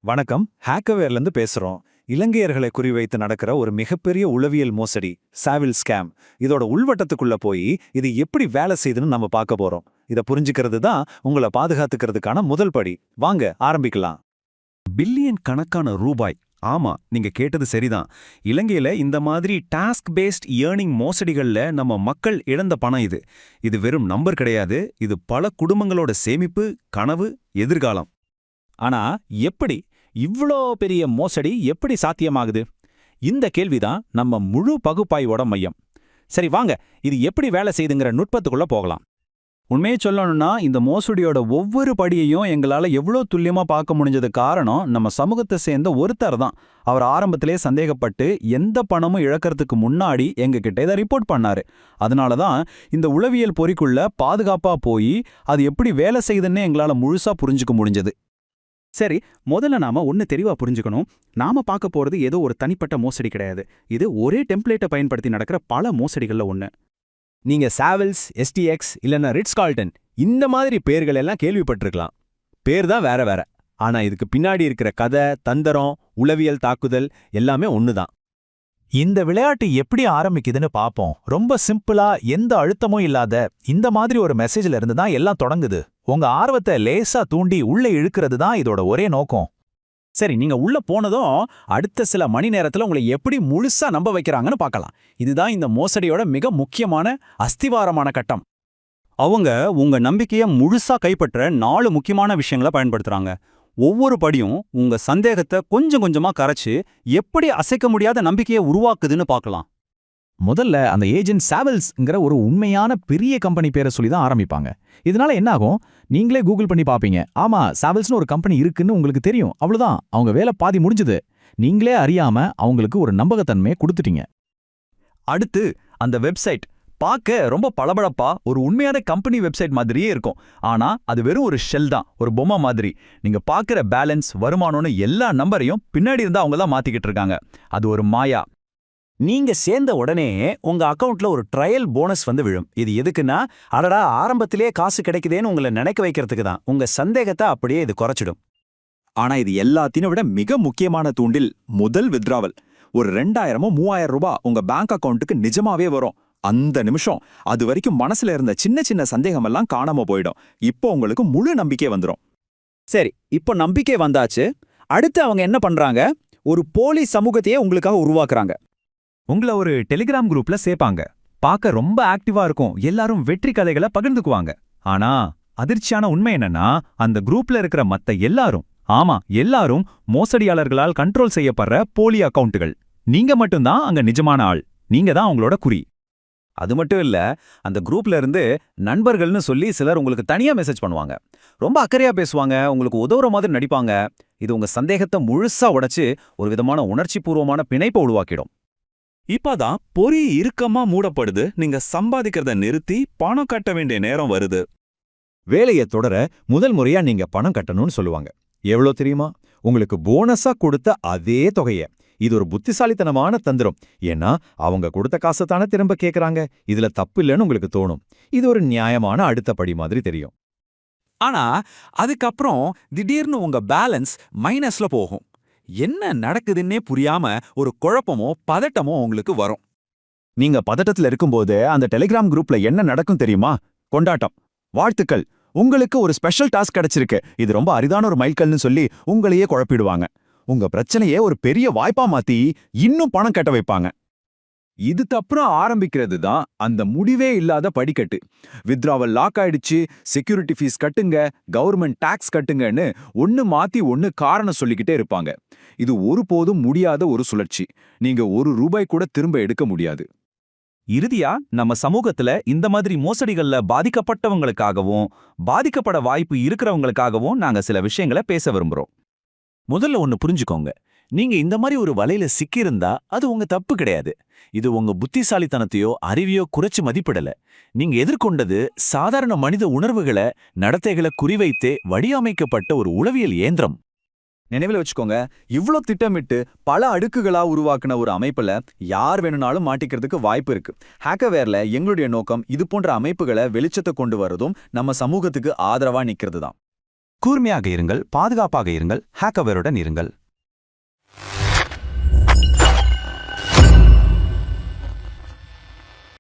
வணக்கம். ஹேக்கவேர்லேருந்து பேசுறோம். இலங்கையர்களை குறிவைத்து நடக்கிற ஒரு மிகப்பெரிய உளவியல் மோசடி, சாவில் ஸ்கேம். இதோட உள்வட்டத்துக்குள்ள போய் இது எப்படி வேலை செய்யுதுன்னு நம்ம பார்க்க போறோம். இதை புரிஞ்சுக்கிறது தான் உங்களை பாதுகாத்துக்கிறதுக்கான முதல் படி. வாங்க ஆரம்பிக்கலாம். பில்லியன் கணக்கான ரூபாய். ஆமா, நீங்க கேட்டது சரிதான். இலங்கையில இந்த மாதிரி டாஸ்க் பேஸ்ட் ஏர்னிங் மோசடிகள்ல நம்ம மக்கள் இழந்த பணம் இது. இது வெறும் நம்பர் கிடையாது. இது பல குடும்பங்களோட சேமிப்பு, கனவு, எதிர்காலம். ஆனா எப்படி இவ்ளோ பெரிய மோசடி எப்படி சாத்தியமாகுது? இந்த கேள்விதான் நம்ம முழு பகுப்பாய்வோட மையம். சரி வாங்க, இது எப்படி வேலை செய்யுதுங்கிற நுட்பத்துக்குள்ள போகலாம். உண்மையை சொல்லணும்னா இந்த மோசடியோட ஒவ்வொரு படியையும் எங்களால எவ்வளோ துல்லியமா பார்க்க முடிஞ்சது காரணம் நம்ம சமூகத்தை சேர்ந்த ஒருத்தர் தான். அவர் ஆரம்பத்திலே சந்தேகப்பட்டு எந்த பணமும் இழக்கிறதுக்கு முன்னாடி எங்ககிட்ட இதை ரிப்போர்ட் பண்ணாரு. அதனால தான் இந்த உளவியல் பொறிக்குள்ள பாதுகாப்பா போய் அது எப்படி வேலை செய்யுதுன்னு எங்களால முழுசா புரிஞ்சுக்க முடிஞ்சது. சரி, முதல்ல நாம ஒன்னு தெளிவா புரிஞ்சுக்கணும். நாம பார்க்க போறது ஏதோ ஒரு தனிப்பட்ட மோசடி கிடையாது. இது ஒரே டெம்ப்ளேட்டை பயன்படுத்தி நடக்கிற பல மோசடிகள்ல ஒண்ணு. நீங்க சாவல்ஸ், எஸ்டிஎக்ஸ் இல்லைன்னா ரிட்ஸ் கால்டன் இந்த மாதிரி பேர்கள் எல்லாம் கேள்விப்பட்டிருக்கலாம். பேர் தான் வேற வேற, ஆனா இதுக்கு பின்னாடி இருக்கிற கதை, தந்திரம், உளவியல் தாக்குதல் எல்லாமே ஒண்ணுதான். இந்த விளையாட்டு எப்படி ஆரம்பிக்குதுன்னு பார்ப்போம். ரொம்ப சிம்பிளா, எந்த அழுத்தமும் இல்லாத இந்த மாதிரி ஒரு மெசேஜ்ல இருந்து தான் எல்லாம் தொடங்குது. உங்க ஆர்வத்தை லேசா தூண்டி உள்ள இழுக்கிறது தான் இதோட ஒரே நோக்கம். சரி, நீங்க உள்ள போனதும் அடுத்த சில மணி நேரத்துல உங்களை எப்படி முழுசா நம்ப வைக்கிறாங்கன்னு பார்க்கலாம். இதுதான் இந்த மோசடியோட மிக முக்கியமான அஸ்திவாரமான கட்டம். அவங்க உங்க நம்பிக்கையை முழுசா கைப்பற்ற 4 முக்கியமான விஷயங்களை பயன்படுத்துறாங்க. ஒவ்வொரு படியும் உங்க சந்தேகத்தை கொஞ்சம் கொஞ்சமா கரைச்சு எப்படி அசைக்க முடியாத நம்பிக்கையை உருவாக்குதுன்னு பார்க்கலாம். முதல்ல அந்த ஏஜென்ட் சாவல்ஸ்ங்கிற ஒரு உண்மையான பெரிய கம்பெனி பேரை சொல்லி தான் ஆரம்பிப்பாங்க. இதனால என்ன ஆகும்? நீங்களே கூகுள் பண்ணி பாப்பீங்க. ஆமா, சாவல்ஸ்னு ஒரு கம்பெனி இருக்குன்னு உங்களுக்கு தெரியும். அவ்வளவுதான், அவங்க வேலை பாதி முடிஞ்சது. நீங்களே அறியாம அவங்களுக்கு ஒரு நம்பகத்தன்மையை கொடுத்துட்டீங்க. அடுத்து அந்த வெப்சைட் பார்க்க ரொம்ப பளபளப்பா ஒரு உண்மையான கம்பெனி வெப்சைட் மாதிரியே இருக்கும். ஆனா அது வெறும் ஒரு ஷெல் தான், ஒரு பொம்மை மாதிரி. நீங்க பார்க்குற பேலன்ஸ், வருமானம்னு எல்லா நம்பரையும் பின்னாடி இருந்தா அவங்க தான் மாத்திக்கிட்டு இருக்காங்க. அது ஒரு மாயா. நீங்க சேர்ந்த உடனே உங்க அக்கவுண்ட்ல ஒரு ட்ரையல் போனஸ் வந்து விழும். இது எதுக்குன்னா, அடடா ஆரம்பத்திலேயே காசு கிடைக்குதேன்னு உங்களை நினைக்க வைக்கிறதுக்கு தான். உங்க சந்தேகத்தை அப்படியே இது குறைச்சிடும். ஆனா இது எல்லாத்தையும் விட மிக முக்கியமான தூண்டில் முதல் வித்ராவல். ஒரு 2000 3000 ரூபாய் உங்க பேங்க் அக்கவுண்ட்டுக்கு நிஜமாவே வரும். அந்த நிமிஷம் அது வரைக்கும் மனசுல இருந்த சின்ன சின்ன சந்தேகமெல்லாம் காணாம போயிடும். இப்போ உங்களுக்கு முழு நம்பிக்கை வந்துடும். சரி, இப்போ நம்பிக்கை வந்தாச்சு. அடுத்து அவங்க என்ன பண்றாங்க? ஒரு போலி சமூகத்தையே உங்களுக்காக உருவாக்குறாங்க. உங்களை ஒரு டெலிகிராம் குரூப்ல சேர்ப்பாங்க. பார்க்க ரொம்ப ஆக்டிவா இருக்கும். எல்லாரும் வெற்றி கதைகளை பகிர்ந்துக்குவாங்க. ஆனா அதிர்ச்சியான உண்மை என்னன்னா, அந்த குரூப்ல இருக்கிற மத்த எல்லாரும், ஆமா எல்லாரும் மோசடியாளர்களால் கண்ட்ரோல் செய்யப்படுற போலி அக்கவுண்டுகள். நீங்க மட்டும்தான் அங்க நிஜமான ஆள். நீங்க தான் அவங்களோட குறி. அது மட்டும் இல்ல, அந்த குரூப்ல இருந்து நண்பர்கள்னு சொல்லி சிலர் உங்களுக்கு தனியா மெசேஜ் பண்ணுவாங்க. ரொம்ப அக்கறையா பேசுவாங்க, உங்களுக்கு உதவுற மாதிரி நடிப்பாங்க. இது உங்க சந்தேகத்தை முழுசா உடைச்சு ஒரு விதமான உணர்ச்சி பூர்வமான பிணைப்பை உருவாக்கிடும். இப்பதான் பொறி இறுக்கமா மூடப்படுது. நீங்க சம்பாதிக்கிறத நிறுத்தி பணம் கட்ட வேண்டிய நேரம் வருது. வேலையை தொடர முதல் முறையா நீங்க பணம் கட்டணும்னு சொல்லுவாங்க. எவ்வளோ தெரியுமா? உங்களுக்கு போனஸா கொடுத்த அதே தொகையை. இது ஒரு புத்திசாலித்தனமான தந்திரம். ஏன்னா அவங்க கொடுத்த காசை தானே திரும்ப கேட்கறாங்க. இதுல தப்பு இல்லைன்னு உங்களுக்கு தோணும். இது ஒரு நியாயமான அடுத்த படி மாதிரி தெரியும். ஆனா அதுக்கப்புறம் திடீர்னு உங்க பேலன்ஸ் மைனஸ்ல போகும். என்ன நடக்குதுன்னே புரியாம ஒரு குழப்பமோ பதட்டமோ உங்களுக்கு வரும். நீங்க பதட்டத்துல இருக்கும்போது அந்த டெலிகிராம் குரூப்ல என்ன நடக்கும் தெரியுமா? கொண்டாட்டம், வாழ்த்துக்கள், உங்களுக்கு ஒரு ஸ்பெஷல் டாஸ்க் கிடைச்சிருக்கு, இது ரொம்ப அரிதான ஒரு மைல்கல்னு சொல்லி உங்களையே குழப்பிடுவாங்க. உங்க பிரச்சனையே ஒரு பெரிய வாய்ப்பா மாத்தி இன்னும் பணம் கட்ட வைப்பாங்க. இதுக்கப்புறம் ஆரம்பிக்கிறது தான் அந்த முடிவே இல்லாத படிக்கட்டு. வித்ராவல் லாக் ஆயிடுச்சு, செக்யூரிட்டி ஃபீஸ் கட்டுங்க, கவர்மெண்ட் டாக்ஸ் கட்டுங்கன்னு ஒன்னு மாத்தி ஒன்னு காரணம் சொல்லிக்கிட்டே இருப்பாங்க. இது ஒருபோதும் முடியாத ஒரு சுழற்சி. நீங்க ₹1 கூட திரும்ப எடுக்க முடியாது. இறுதியா நம்ம சமூகத்துல இந்த மாதிரி மோசடிகள்ல பாதிக்கப்பட்டவங்களுக்காகவும் பாதிக்கப்பட வாய்ப்பு இருக்கிறவங்களுக்காகவும் நாங்க சில விஷயங்களை பேச விரும்புறோம். முதல்ல ஒன்னு புரிஞ்சுக்கோங்க. நீங்க இந்த மாதிரி ஒரு வலையில சிக்கியிருந்தா அது உங்க தப்பு கிடையாது. இது உங்க புத்திசாலித்தனத்தையோ அறிவையோ குறைச்சு மதிப்பிடல. நீங்க எதிர்கொண்டது சாதாரண மனித உணர்வுகளை, நடத்தைகளை குறிவைத்தே வடிவமைக்கப்பட்ட ஒரு உளவியல் இயந்திரம். நினைவில் வச்சுக்கோங்க, இவ்ளோ திட்டமிட்டு பல அடுக்குகளா உருவாக்குன ஒரு அமைப்புல யார் வேணும்னாலும் மாட்டிக்கிறதுக்கு வாய்ப்பு இருக்கு. ஹேக்கவேர்ல எங்களுடைய நோக்கம் இது போன்ற அமைப்புகளை வெளிச்சத்தை கொண்டு வரதும் நம்ம சமூகத்துக்கு ஆதரவா நிக்கிறது தான். கூர்மையாக இருங்கள், பாதுகாப்பாக இருங்கள், ஹேக்கவருடன் இருங்கள்.